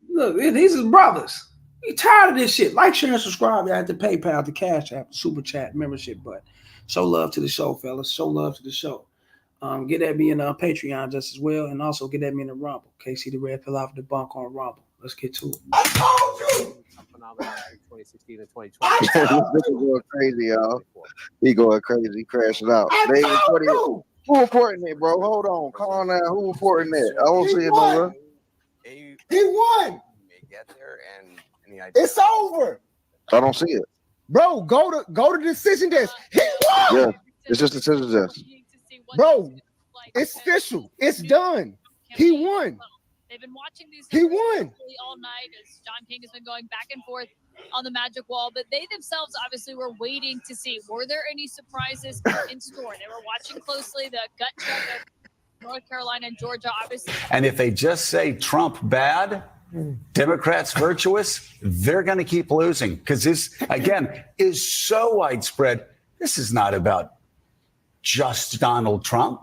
Look, these is brothers. You tired of this shit? Like, share, and subscribe. At the PayPal, the Cash App, Super Chat, membership button. Show love to the show, fellas. Show love to the show. Get at me in Patreon just as well, and also get at me in the Rumble. KC the Red Pill off the bunk on Rumble. Let's get to it. I told you. 2016 and This nigga going crazy, y'all. He going crazy, crashing out. They reporting it. Who reporting it, bro? Hold on. Calm down. Who reporting it? I don't see it nowhere. He won. It's over. I don't see it. Bro, go to decision desk. He won. Yeah, it's just a decision desk. Bro, it's official. It's done. He won. They've been watching these He won all night as John King has been going back and forth on the magic wall, but they themselves obviously were waiting to see, were there any surprises in store? They were watching closely the gut check of North Carolina and Georgia, obviously. And if they just say Trump bad, Democrats virtuous, they're going to keep losing because this, again, is so widespread. This is not about just Donald Trump.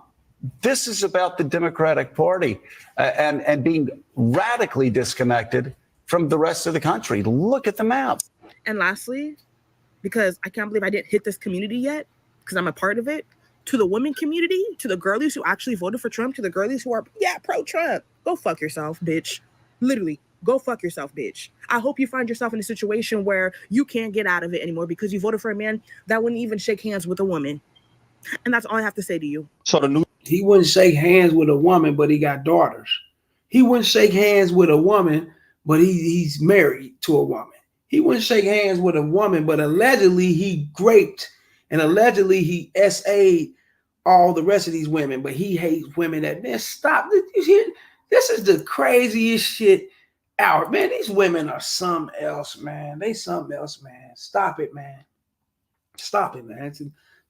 This is about the Democratic Party and being radically disconnected from the rest of the country. Look at the map. And lastly, because I can't believe I didn't hit this community yet, because I'm a part of it, to the women community, to the girlies who actually voted for Trump, to the girlies who are, pro-Trump, go fuck yourself, bitch. Literally, go fuck yourself, bitch. I hope you find yourself in a situation where you can't get out of it anymore because you voted for a man that wouldn't even shake hands with a woman. And that's all I have to say to you. So he wouldn't shake hands with a woman, but he got daughters. He wouldn't shake hands with a woman, but he's married to a woman. He wouldn't shake hands with a woman, but allegedly he raped and allegedly he SA'd all the rest of these women, but he hates women that, man, stop. This is the craziest shit out, man. These women are something else, man. They something else, man. Stop it, man. Stop it, man.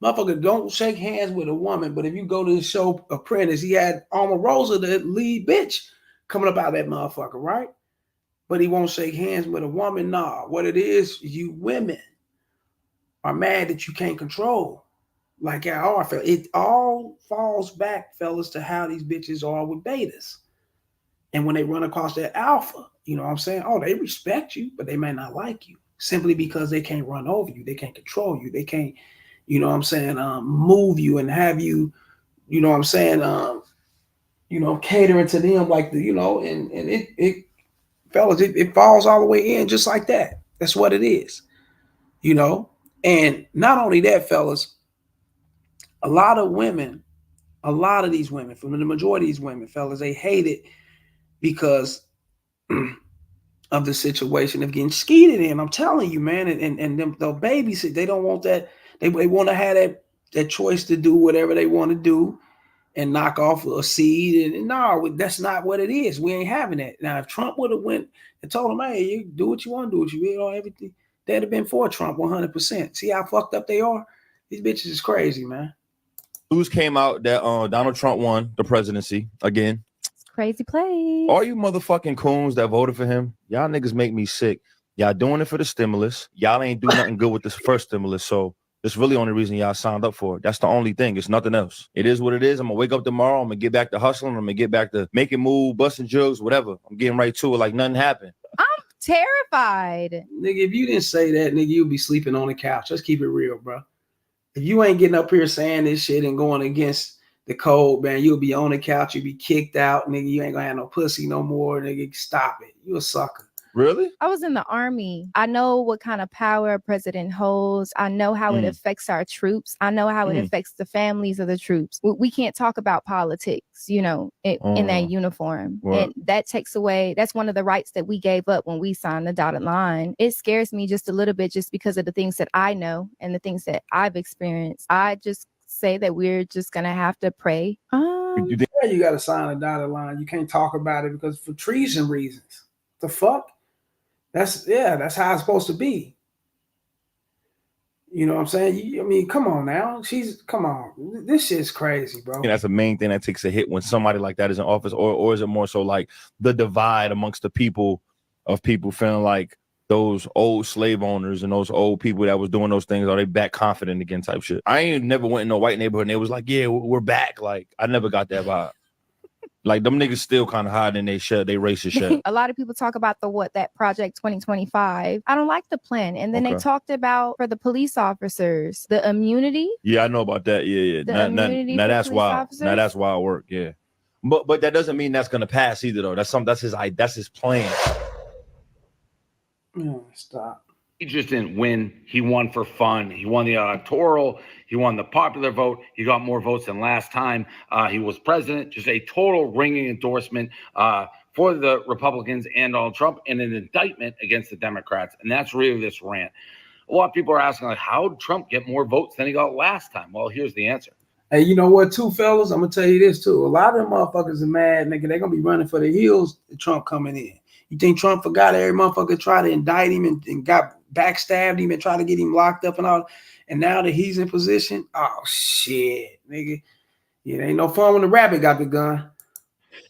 Motherfucker, don't shake hands with a woman, but if you go to the show Apprentice, he had Omarosa, the lead bitch, coming up out of that motherfucker, right? But he won't shake hands with a woman. Nah, what it is, you women are mad that you can't control. Like I are, it all falls back, fellas, to how these bitches are with betas. And when they run across that alpha, you know what I'm saying? Oh, they respect you, but they may not like you simply because they can't run over you. They can't control you. They can't, you know what I'm saying, move you and have you, you know what I'm saying, catering to them like the, and it fellas, it falls all the way in just like that. That's what it is, And not only that, fellas, a lot of these women, from the majority of these women, fellas, they hate it because of the situation of getting skeeted in. I'm telling you, man, and them, they'll babysit. They don't want that. They want to have that choice to do whatever they want to do and knock off a seed. And no, that's not what it is. We ain't having that. Now, if Trump would have went and told them, hey, you do what you want to do, everything, they'd have been for Trump 100%. See how fucked up they are? These bitches is crazy, man. News came out that Donald Trump won the presidency again. Crazy place. All you motherfucking coons that voted for him, y'all niggas make me sick. Y'all doing it for the stimulus. Y'all ain't do nothing good with this first stimulus. So That's really the only reason y'all signed up for it. That's the only thing. It's nothing else. It is what it is. I'm gonna wake up tomorrow. I'm gonna get back to hustling. I'm gonna get back to making moves, busting jugs, whatever. I'm getting right to it like nothing happened. I'm terrified. Nigga, if you didn't say that, nigga, you'd be sleeping on the couch. Let's keep it real, bro. If you ain't getting up here saying this shit and going against the code, man, you'll be on the couch. You'll be kicked out, nigga. You ain't gonna have no pussy no more, nigga. Stop it. You a sucker. Really? I was in the Army. I know what kind of power a president holds. I know how it affects our troops. I know how it affects the families of the troops. We can't talk about politics, you know, in that uniform. Right. And that takes away, that's one of the rights that we gave up when we signed the dotted line. It scares me just a little bit just because of the things that I know and the things that I've experienced. I just say that we're just going to have to pray. You got to sign a dotted line. You can't talk about it because for treason reasons. The fuck? That's how it's supposed to be. You know what I'm saying? I mean, come on now. Come on. This shit's crazy, bro. That's the main thing that takes a hit when somebody like that is in office, or is it more so like the divide amongst the people of people feeling like those old slave owners and those old people that was doing those things, are they back confident again type shit? I ain't never went in no white neighborhood and they was like, yeah, we're back. Like, I never got that vibe. Like, them niggas still kind of hiding they racist shit. A lot of people talk about that Project 2025. I don't like the plan. And then they talked about for the police officers, the immunity. Yeah, I know about that. Yeah. Now that's wild. Now that's wild work. Yeah. But that doesn't mean that's gonna pass either though. That's his plan. Stop. He just didn't win. He won for fun. He won the electoral. He won the popular vote. He got more votes than last time he was president. Just a total ringing endorsement for the Republicans and Donald Trump, and an indictment against the Democrats. And that's really this rant. A lot of people are asking, like, how did Trump get more votes than he got last time? Well, here's the answer. Hey, you know what, too, fellas? I'm going to tell you this, too. A lot of them motherfuckers are mad, nigga. They're going to be running for the hills to Trump coming in. You think Trump forgot every motherfucker tried to indict him and got backstabbed him and tried to get him locked up and all? And now that he's in position, oh, shit, nigga. It ain't no fun when the rabbit got the gun.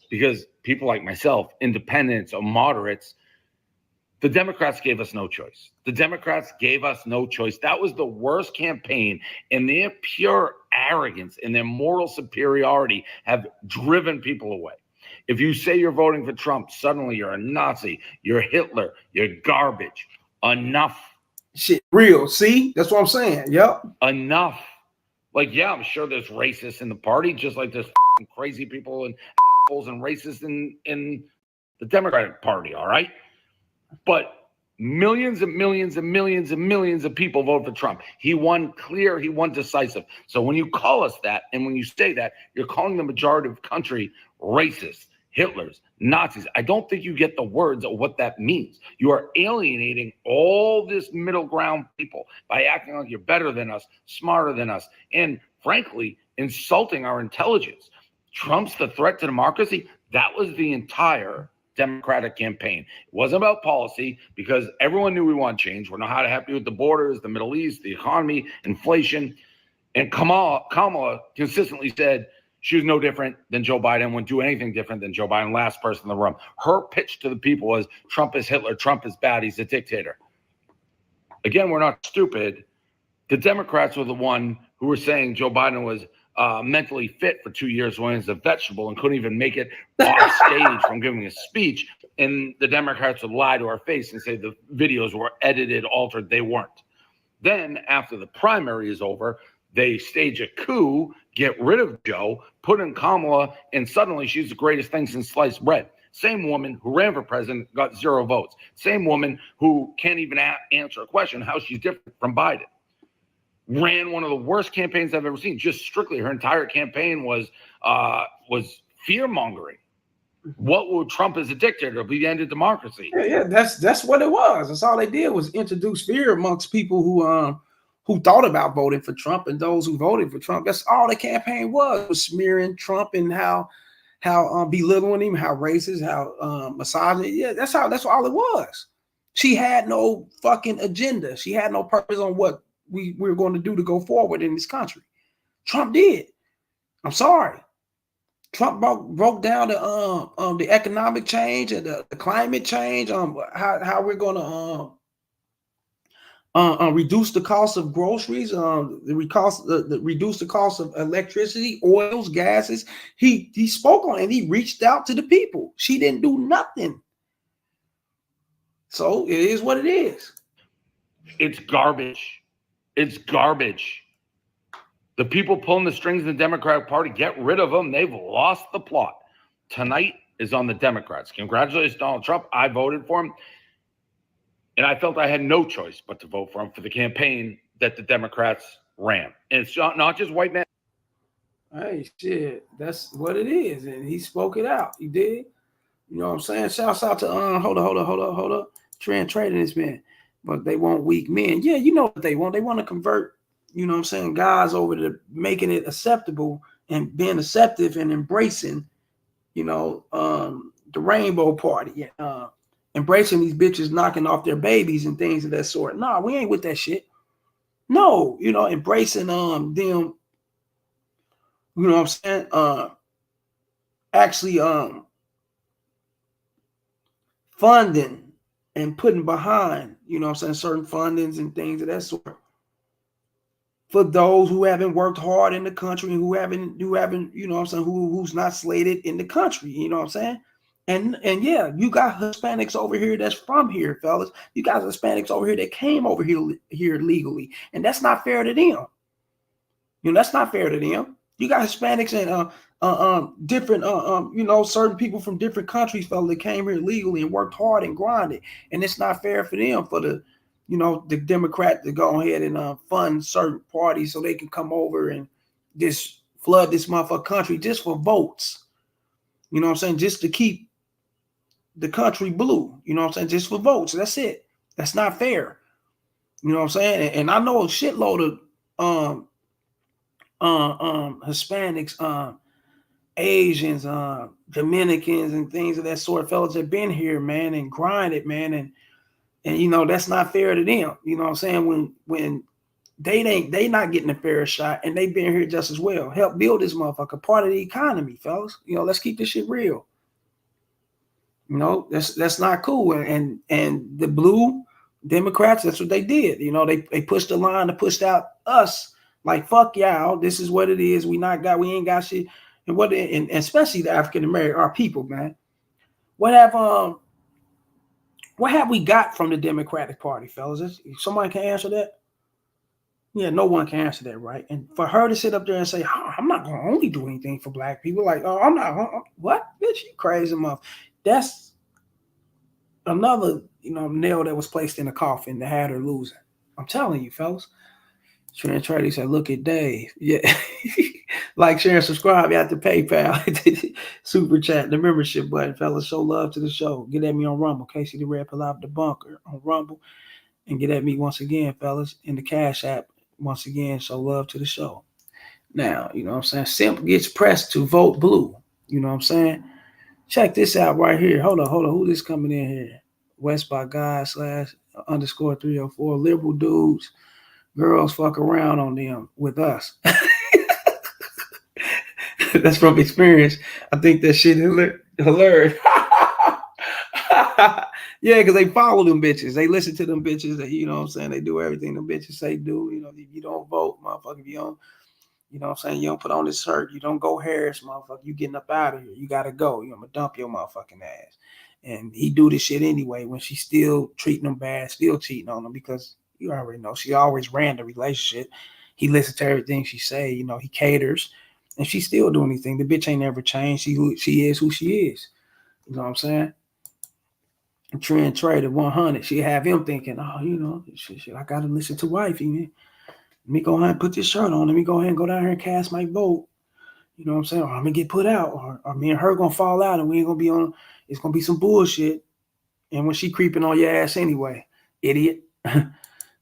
Because people like myself, independents or moderates, the Democrats gave us no choice. The Democrats gave us no choice. That was the worst campaign, and their pure arrogance and their moral superiority have driven people away. If you say you're voting for Trump, suddenly you're a Nazi, you're Hitler, you're garbage. Enough. Shit, real. See? That's what I'm saying. Yep. Enough. Like, yeah, I'm sure there's racists in the party, just like there's crazy people and racists in the Democratic Party, all right? But millions and millions and millions and millions of people vote for Trump. He won clear, he won decisive. So when you call us that, and when you say that, you're calling the majority of the country racist, Hitlers, Nazis. I don't think you get the words of what that means. You are alienating all this middle ground people by acting like you're better than us, smarter than us, and frankly, insulting our intelligence. Trump's the threat to democracy. That was the entire Democratic campaign. It wasn't about policy because everyone knew we want change. We're not happy with the borders, the Middle East, the economy, inflation. And Kamala consistently said she was no different than Joe Biden, wouldn't do anything different than Joe Biden, last person in the room. Her pitch to the people was Trump is Hitler, Trump is bad, he's a dictator. Again, we're not stupid. The Democrats were the one who were saying Joe Biden was mentally fit for 2 years when he was a vegetable and couldn't even make it off stage from giving a speech. And the Democrats would lie to our face and say the videos were edited, altered. They weren't. Then after the primary is over, they stage a coup, get rid of Joe, put in Kamala, and suddenly she's the greatest thing since sliced bread. Same woman who ran for president got 0 votes. Same woman who can't even answer a question how she's different from Biden. Ran one of the worst campaigns I've ever seen. Just strictly, her entire campaign was fear mongering. What would Trump as a dictator? It'll be the end of democracy. Yeah, that's what it was. That's all they did was introduce fear amongst people who thought about voting for Trump and those who voted for Trump. That's all the campaign was smearing Trump and how belittling him, how racist, how misogynist. Yeah, that's all it was. She had no fucking agenda. She had no purpose on what we were going to do to go forward in this country. Trump did. I'm sorry. Trump broke down the economic change and the climate change, how we're going reduce the cost of groceries, reduce the cost of electricity, oils, gases. He spoke on it and he reached out to the people. She didn't do nothing. So it is what it is. It's garbage. It's garbage. The people pulling the strings in the Democratic Party, get rid of them. They've lost the plot. Tonight is on the Democrats. Congratulations, Donald Trump. I voted for him. And I felt I had no choice but to vote for him for the campaign that the Democrats ran. And it's not just white men. Hey, shit, that's what it is. And he spoke it out. He did. You know what I'm saying? Shouts out to hold up. Trading this man. But they want weak men. Yeah, you know what they want. They want to convert, you know what I'm saying, guys over to making it acceptable and being acceptive and embracing, you know, the Rainbow Party. Embracing these bitches knocking off their babies and things of that sort. Nah, we ain't with that shit. No, you know, embracing them, you know what I'm saying? Actually funding and putting behind, you know what I'm saying, certain fundings and things of that sort. For those who haven't worked hard in the country and who haven't, you know what I'm saying, who's not slated in the country, you know what I'm saying? And yeah, you got Hispanics over here that's from here, fellas. You got Hispanics over here that came over here legally, and that's not fair to them. You know, that's not fair to them. You got Hispanics and different, you know, certain people from different countries, fellas, that came here legally and worked hard and grinded, and it's not fair for them for the, you know, the Democrat to go ahead and fund certain parties so they can come over and just flood this motherfucking country just for votes. You know what I'm saying? Just to keep the country blue, you know what I'm saying? Just for votes. That's it. That's not fair. You know what I'm saying? And I know a shitload of Hispanics, Asians, Dominicans, and things of that sort, fellas that been here, man, and grinded, man, and you know that's not fair to them. You know what I'm saying? When they not getting a fair shot, and they been here just as well. Help build this motherfucker, part of the economy, fellas. You know, let's keep this shit real. You know, that's not cool. And the blue Democrats, that's what they did. You know, they pushed the line to push out us like, fuck y'all. This is what it is. We ain't got shit. And especially the African American, our people, man. What have we got from the Democratic Party, fellas? Somebody can answer that? Yeah, no one can answer that, right? And for her to sit up there and say, oh, I'm not going to only do anything for black people. Like, oh, I'm not. What? Bitch, you crazy mother. That's another, you know, nail that was placed in the coffin that had her losing. I'm telling you, fellas. Trent Trady said, look at Dave. Yeah. Like, share, and subscribe. You have to PayPal. Super chat, the membership button, fellas. Show love to the show. Get at me on Rumble. Casey the Red Pill out the bunker on Rumble. And get at me once again, fellas, in the Cash App. Once again, show love to the show. Now, you know what I'm saying? Simp gets pressed to vote blue. You know what I'm saying? Check this out right here. Hold on. Who this coming in here? West by God /_304. Liberal dudes. Girls fuck around on them with us. That's from experience. I think that shit is hilarious. Yeah, because they follow them bitches. They listen to them bitches. That, you know what I'm saying? They do everything them bitches say do. You know, if you don't vote, motherfucker, if you don't, you know what I'm saying? You don't put on this shirt. You don't go Harris, motherfucker. You getting up out of here. You got to go. I'm going to dump your motherfucking ass. And he do this shit anyway when she's still treating him bad, still cheating on him because you already know she always ran the relationship. He listens to everything she say. You know, he caters. And she's still doing anything. The bitch ain't never changed. She is who she is. You know what I'm saying? And Trent traded 100. She have him thinking, oh, you know, shit, I got to listen to wifey, man. Let me go ahead and put this shirt on. Let me go ahead and go down here and cast my vote. You know what I'm saying? Or I'm going to get put out. Or me and her going to fall out and we ain't going to be on. It's going to be some bullshit. And when she creeping on your ass anyway, idiot.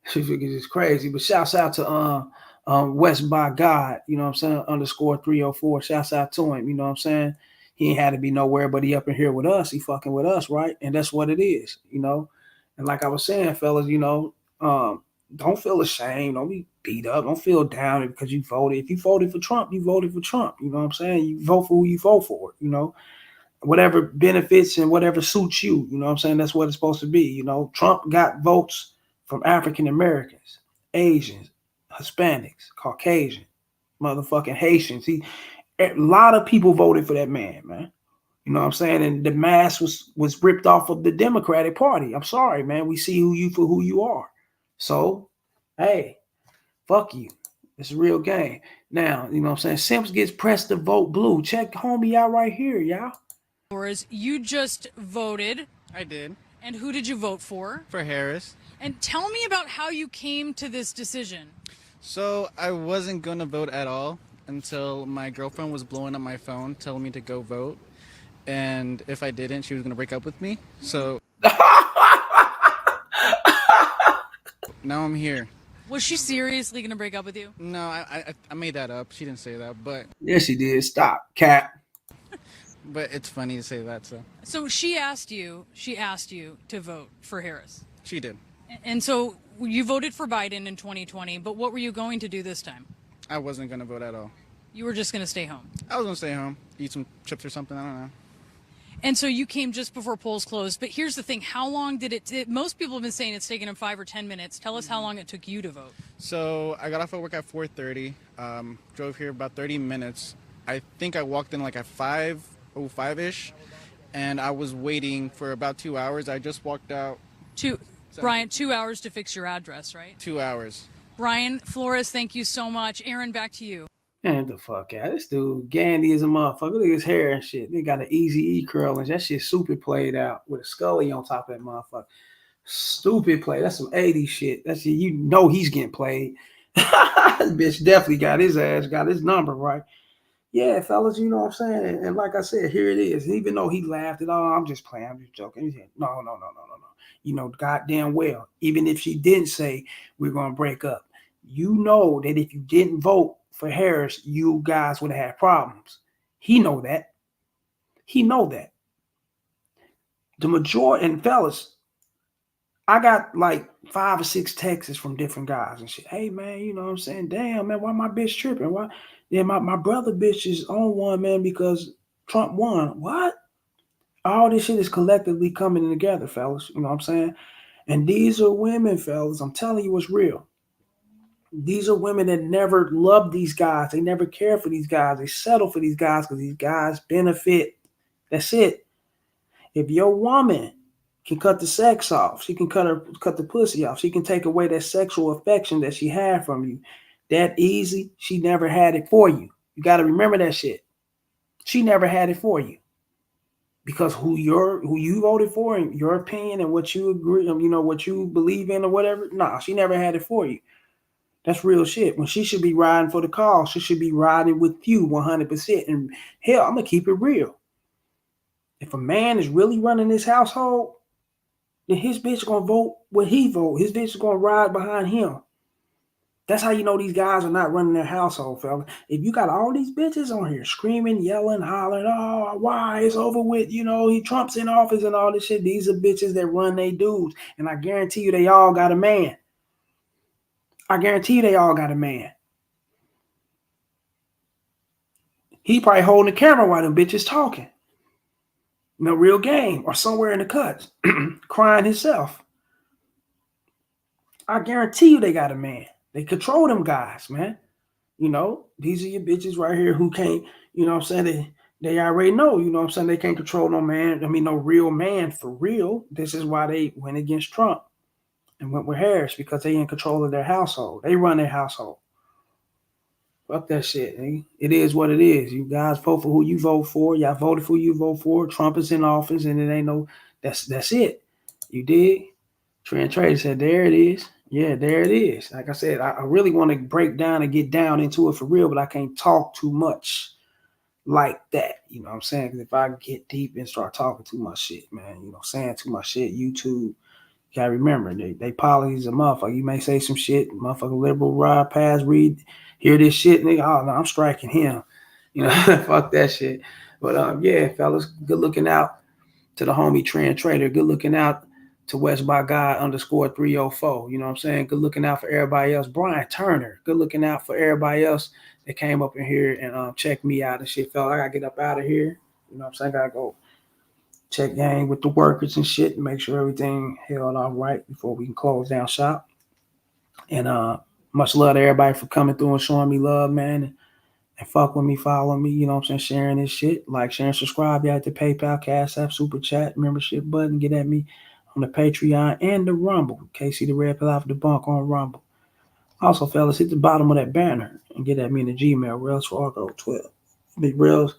She figures it's crazy. But shouts out to West by God, you know what I'm saying? _304. Shouts out to him, you know what I'm saying? He ain't had to be nowhere, but he up in here with us. He fucking with us, right? And that's what it is, you know? And like I was saying, fellas, you know, don't feel ashamed. Don't be beat up. Don't feel down because you voted. If you voted for Trump, you voted for Trump. You know what I'm saying? You vote for who you vote for, you know? Whatever benefits and whatever suits you, you know what I'm saying? That's what it's supposed to be, you know? Trump got votes from African Americans, Asians, Hispanics, Caucasian, motherfucking Haitians. A lot of people voted for that man, man. You know what I'm saying? And the mask was ripped off of the Democratic Party. I'm sorry, man. We see who you are. So, hey, fuck you. It's a real game. Now, you know what I'm saying? Simps gets pressed to vote blue. Check homie out right here, y'all. You just voted. I did. And who did you vote for? For Harris. And tell me about how you came to this decision. So I wasn't going to vote at all until my girlfriend was blowing up my phone telling me to go vote. And if I didn't, she was going to break up with me. So now I'm here. Was she seriously going to break up with you? No, I made that up. She didn't say that, but yes, she did. Stop, Cap. But it's funny to say that. So she asked you to vote for Harris. She did. And so you voted for Biden in 2020, but what were you going to do this time? I wasn't going to vote at all. You were just going to stay home. I was going to stay home, eat some chips or something. I don't know. And so you came just before polls closed. But here's the thing. How long did it most people have been saying it's taken them 5 or 10 minutes. Tell us how long it took you to vote. So I got off of work at 4:30, drove here about 30 minutes. I think I walked in like at 5:05-ish, and I was waiting for about 2 hours. I just walked out. Brian, 2 hours to fix your address, right? 2 hours. Brian Flores, thank you so much. Aaron, back to you. Man, the fuck out. This dude, Gandy is a motherfucker. Look at his hair and shit. They got an Easy E curl and that shit super played out with a Scully on top of that motherfucker. Stupid play. That's some 80s shit. That's you know he's getting played. This bitch definitely got his number right. Yeah, fellas, you know what I'm saying? And like I said, here it is. Even though he laughed at all, I'm just playing, I'm just joking. He said, no. You know, goddamn well, even if she didn't say we're gonna break up, you know that if you didn't vote for Harris, you guys would have had problems. He know that. The majority, and fellas, I got like 5 or 6 texts from different guys and shit. Hey man, you know what I'm saying? Damn man, why my bitch tripping? Why? Yeah, my brother bitch is on one, man, because Trump won. What? All this shit is collectively coming together, fellas. You know what I'm saying? And these are women, fellas. I'm telling you what's real. These are women that never loved these guys. They never care for these guys. They settle for these guys because these guys benefit. That's it. If your woman can cut the sex off, she can cut the pussy off. She can take away that sexual affection that she had from you. That easy, she never had it for you. You got to remember that shit. She never had it for you. Because who you voted for and your opinion and what you agree, you know, what you believe in or whatever, nah, she never had it for you. That's real shit. When she should be riding for the cause, she should be riding with you 100%. And hell, I'm going to keep it real. If a man is really running this household, then his bitch going to vote what he vote. His bitch is going to ride behind him. That's how you know these guys are not running their household, fella. If you got all these bitches on here screaming, yelling, hollering, oh, why it's over with, you know, Trump's in office and all this shit. These are bitches that run they dudes. And I guarantee you they all got a man. He probably holding the camera while them bitches talking. No real game or somewhere in the cuts, crying himself. I guarantee you they got a man. They control them guys, man. You know, these are your bitches right here who can't, you know what I'm saying? They already know, you know what I'm saying? They can't control no man. I mean, no real man for real. This is why they went against Trump and went with Harris, because they in control of their household. They run their household. Fuck that shit. Eh? It is what it is. You guys vote for who you vote for. Y'all voted for who you vote for. Trump is in office and it ain't no, that's it. You dig? Trent Trader said, there it is. Yeah, there it is. Like I said, I really want to break down and get down into it for real, but I can't talk too much like that. You know what I'm saying? Because if I get deep and start talking too much shit, man, you know, saying too much shit, YouTube, you gotta remember, they policies a motherfucker. You may say some shit, motherfucker liberal ride past, hear this shit, nigga, oh no, I'm striking him. You know, fuck that shit. But yeah, fellas, good looking out to the homie Trend Trader. Good looking out to West by God _304. You know what I'm saying? Good looking out for everybody else. Brian Turner. Good looking out for everybody else that came up in here and checked me out and shit, fella. I gotta get up out of here. You know what I'm saying? I gotta go check gang with the workers and shit and make sure everything held all right before we can close down shop. And much love to everybody for coming through and showing me love, man. And fuck with me, follow me, you know what I'm saying, sharing this shit. Like, share, and subscribe. You at the PayPal, Cash App, Super Chat, membership button. Get at me on the Patreon and the Rumble. Casey the Red Pill off the bunk on Rumble. Also, fellas, hit the bottom of that banner and get at me in the Gmail, Rails Fargo 12. Big Rails,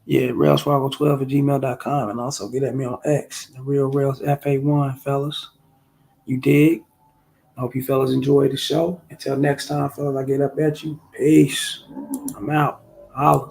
yeah, Rails Fargo 12 at gmail.com. And also get at me on X, the Real Rails FA1, fellas. You dig? I hope you fellas enjoyed the show. Until next time, fellas, I get up at you. Peace. I'm out. Holla.